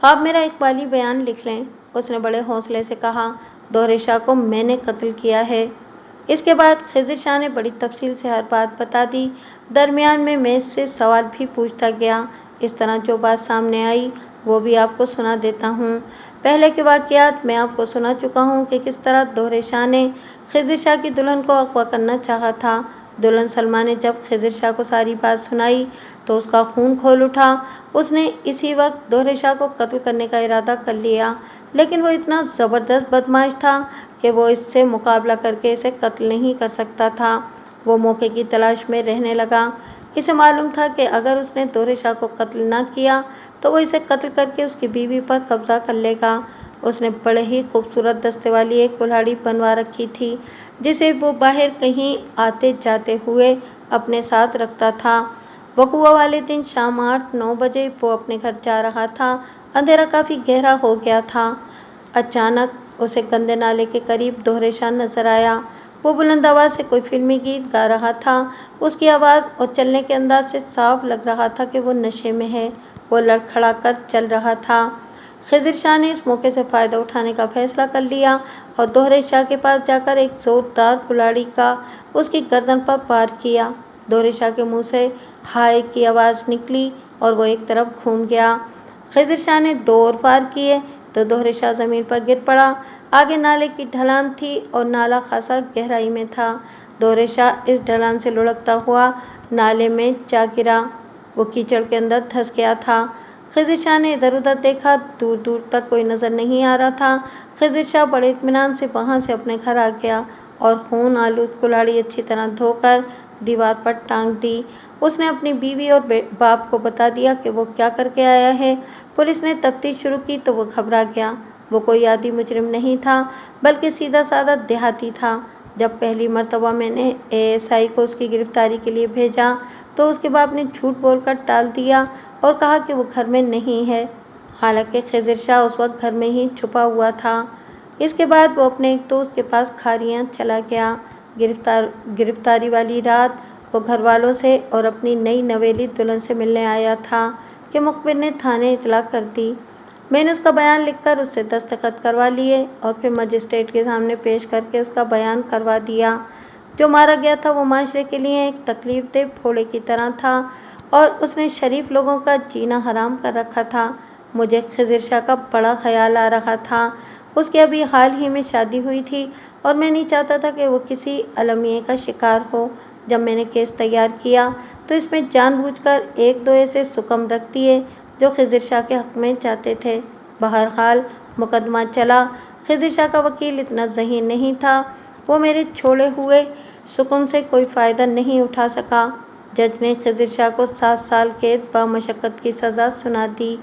आप मेरा एक वाली बयान लिख लें, उसने बड़े हौसले से कहा। दोहरे शाह को मैंने कत्ल किया है। इसके बाद खिज़िर शाह ने बड़ी तफसील से हर बात बता दी। दरमियान में मैं इससे सवाल भी पूछता गया। इस तरह जो बात सामने आई वो भी आपको सुना देता हूँ। पहले के वाक़ियात मैं आपको सुना चुका हूँ कि किस तरह दोहरे शाह ने खिज़िर शाह की दुल्हन को अगवा करना चाहा था। दुल्हन सलमा ने जब खिज़िर शाह को सारी बात सुनाई तो उसका खून खोल उठा। उसने इसी वक्त दोहरे शाह को कत्ल करने का इरादा कर लिया, लेकिन वो इतना ज़बरदस्त बदमाश था कि वो इससे मुकाबला करके इसे कत्ल नहीं कर सकता था। वो मौके की तलाश में रहने लगा। इसे मालूम था कि अगर उसने दोहरे शाह को कत्ल न किया तो वो इसे कत्ल करके उसकी बीवी पर कब्जा कर लेगा। उसने बड़े ही खूबसूरत दस्ते वाली एक कुल्हाड़ी बनवा रखी थी जिसे वो बाहर कहीं आते जाते हुए अपने साथ रखता था। वकूआ वाले दिन शाम 8-9 बजे वो अपने घर जा रहा था। अंधेरा काफ़ी गहरा हो गया था। अचानक उसे गंदे नाले के करीब दोहरे शाह नजर आया। वो बुलंद आवाज़ से कोई फिल्मी गीत गा रहा था। उसकी आवाज़ और चलने के अंदाज से साफ लग रहा था कि वो नशे में है। वो लड़खड़ा कर चल रहा था। खिज़िर शाह ने इस मौके से फ़ायदा उठाने का फैसला कर लिया और दोहरे शाह के पास जाकर एक ज़ोरदार कुल्हाड़ी का उसकी गर्दन पर वार किया। दोहरे शाह के मुंह से हाय की आवाज़ निकली और वो एक तरफ घूम गया। खिज़िर शाह ने 2 और वार किए तो दोहरे शाह ज़मीन पर गिर पड़ा। आगे नाले की ढलान थी और नाला खासा गहराई में था। दोहरे शाह इस ढलान से लुढ़कता हुआ नाले में जा गिरा। वो कीचड़ के अंदर धंस गया था। खिज़िर शाह ने इधर उधर देखा, दूर दूर तक कोई नज़र नहीं आ रहा था। खिज़िर शाह बड़े इत्मीनान से वहाँ से अपने घर आ गया और खून आलूद कुल्हाड़ी अच्छी तरह धोकर दीवार पर टांग दी। उसने अपनी बीवी और बाप को बता दिया कि वो क्या करके आया है। पुलिस ने तफ्तीश शुरू की तो वो घबरा गया। वो कोई आदि मुजरिम नहीं था बल्कि सीधा साधा देहाती था। जब पहली मर्तबा मैंने एएसआई को उसकी गिरफ्तारी के लिए भेजा तो उसके बाप ने झूठ बोलकर टाल दिया और कहा कि वो घर में नहीं है। हालांकि खिज़िर शाह उस वक्त घर में ही छुपा हुआ था। इसके बाद वो अपने एक दोस्त के पास खारियाँ चला गया। गिरफ्तारी वाली रात वो घर वालों से और अपनी नई नवेली दुल्हन से मिलने आया था कि मुखबिर ने थाने इतला कर दी। मैंने उसका बयान लिखकर उससे दस्तखत करवा लिए और फिर मजिस्ट्रेट के सामने पेश करके उसका बयान करवा दिया। जो मारा गया था वो माशरे के लिए एक तकलीफदेह फोड़े की तरह था और उसने शरीफ लोगों का जीना हराम कर रखा था। मुझे खिज़िर शाह का बड़ा ख्याल आ रहा था। उसकी अभी हाल ही में शादी हुई थी और मैं नहीं चाहता था कि वो किसी अलमिए का शिकार हो। जब मैंने केस तैयार किया तो इसमें जानबूझकर 1-2 ऐसे सुकम रख दिए जो खिज़िर शाह के हक़ में जाते थे। बहरहाल मुकदमा चला। खिज़िर शाह का वकील इतना ज़हीन नहीं था। वो मेरे छोड़े हुए सुकम से कोई फ़ायदा नहीं उठा सका। जज ने खिज़िर शाह को 7 साल कैद बामशक्क़त की सज़ा सुना दी।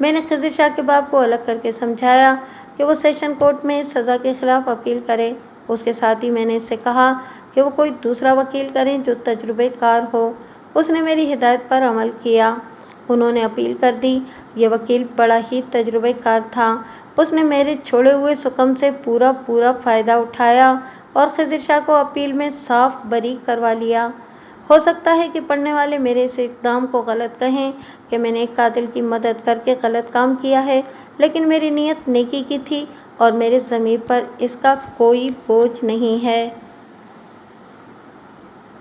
मैंने खिज़िर शाह के बाप को अलग करके समझाया कि वो सेशन कोर्ट में इस सज़ा के ख़िलाफ़ अपील करे। उसके साथ ही मैंने इससे कहा कि वो कोई दूसरा वकील करें जो तजुर्बेकार हो। उसने मेरी हिदायत पर अमल किया। उन्होंने अपील कर दी। ये वकील बड़ा ही तजुर्बेकार था। उसने मेरे छोड़े हुए सुकम से पूरा फ़ायदा उठाया और खिज़िर शाह को अपील में साफ बरी करवा लिया। हो सकता है कि पढ़ने वाले मेरे इस इक़दाम को गलत कहें कि मैंने एक कातिल की मदद करके गलत काम किया है, लेकिन मेरी नीयत नेकी की थी और मेरे ज़मीर पर इसका कोई बोझ नहीं है।